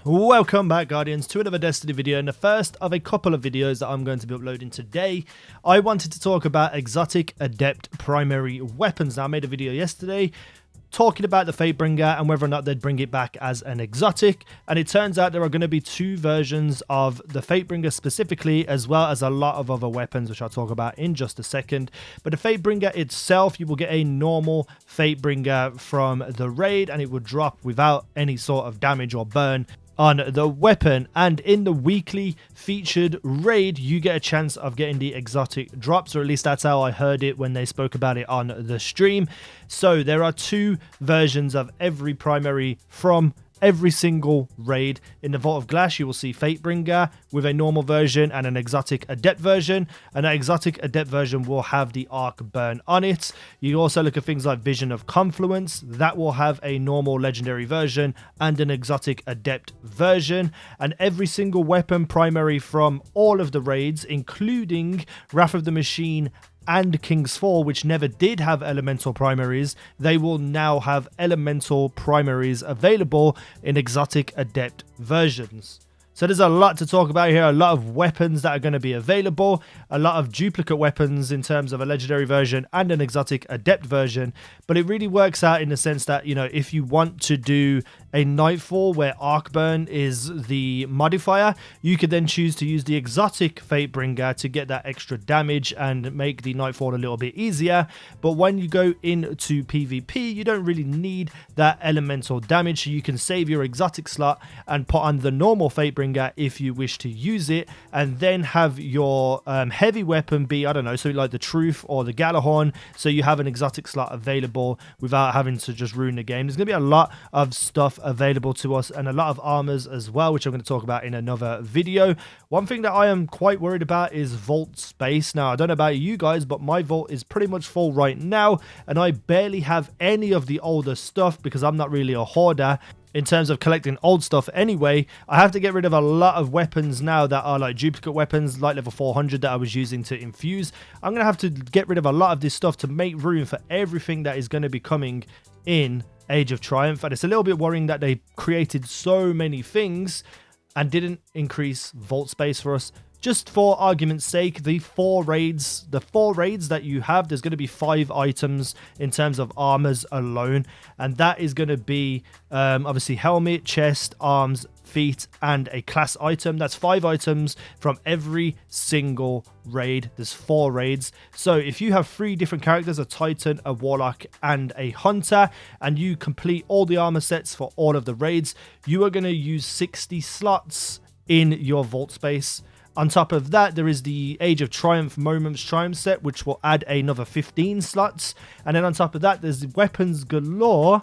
Welcome back, Guardians, to another Destiny video, and the first of a couple of videos that I'm going to be uploading today. I wanted to talk about exotic adept primary weapons. Now, I made a video yesterday talking about the fatebringer and whether or not they'd bring it back as an exotic, and it turns out there are going to be two versions of the fatebringer specifically, as well as a lot of other weapons, which I'll talk about in just a second. But the fatebringer itself, you will get a normal fatebringer from the raid, and it will drop without any sort of damage or burn on the weapon. And in the weekly featured raid, you get a chance of getting the exotic drops, or at least that's how I heard it when they spoke about it on the stream. So there are two versions of every primary from every single raid. In the Vault of Glass, you will see fatebringer with a normal version and an exotic adept version, and that exotic adept version will have the arc burn on it. You also look at things like Vision of Confluence, that will have a normal legendary version and an exotic adept version. And every single weapon primary from all of the raids, including Wrath of the Machine and King's Fall, which never did have elemental primaries, they will now have elemental primaries available in exotic adept versions. So there's a lot to talk about here, a lot of weapons that are going to be available, a lot of duplicate weapons in terms of a legendary version and an exotic adept version. But it really works out in the sense that, you know, if you want to do a Nightfall where Arcburn is the modifier, you could then choose to use the exotic fatebringer to get that extra damage and make the Nightfall a little bit easier. But when you go into PvP, you don't really need that elemental damage, so you can save your exotic slot and put on the normal fatebringer if you wish to use it, and then have your heavy weapon be, I don't know, so like the Truth or the Galahorn, so you have an exotic slot available without having to just ruin the game. There's going to be a lot of stuff available to us and a lot of armors as well, which I'm going to talk about in another video. One thing that I am quite worried about is vault space. Now, I don't know about you guys, but my vault is pretty much full right now, and I barely have any of the older stuff because I'm not really a hoarder in terms of collecting old stuff anyway. I have to get rid of a lot of weapons now that are like duplicate weapons, like level 400 that I was using to infuse. I'm going to have to get rid of a lot of this stuff to make room for everything that is going to be coming in Age of Triumph. And it's a little bit worrying that they created so many things and didn't increase vault space for us. Just for argument's sake, the four raids that you have, there's going to be 5 items in terms of armors alone, and that is going to be obviously helmet, chest, arms, feet, and a class item. That's 5 items from every single raid. There's 4 raids, so if you have 3 different characters, a Titan, a Warlock, and a Hunter, and you complete all the armor sets for all of the raids, you are going to use 60 slots in your vault space. On top of that, there is the Age of Triumph Moments Triumph set, which will add another 15 slots. And then on top of that, there's weapons galore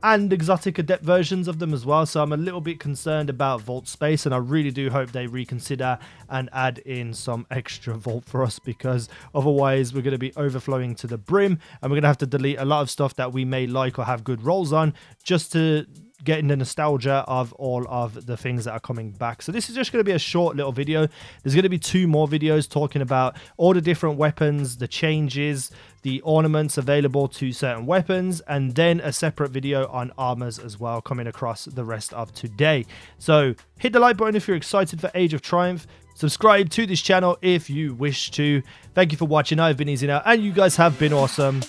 and exotic adept versions of them as well. So I'm a little bit concerned about vault space, and I really do hope they reconsider and add in some extra vault for us, because otherwise we're going to be overflowing to the brim, and we're going to have to delete a lot of stuff that we may like or have good rolls on just to getting the nostalgia of all of the things that are coming back. So this is just going to be a short little video. There's going to be 2 more videos talking about all the different weapons, the changes, the ornaments available to certain weapons, and then a separate video on armors as well coming across the rest of today. So hit the like button if you're excited for Age of Triumph. Subscribe to this channel if you wish to. Thank you for watching. I've been easynow, and you guys have been awesome.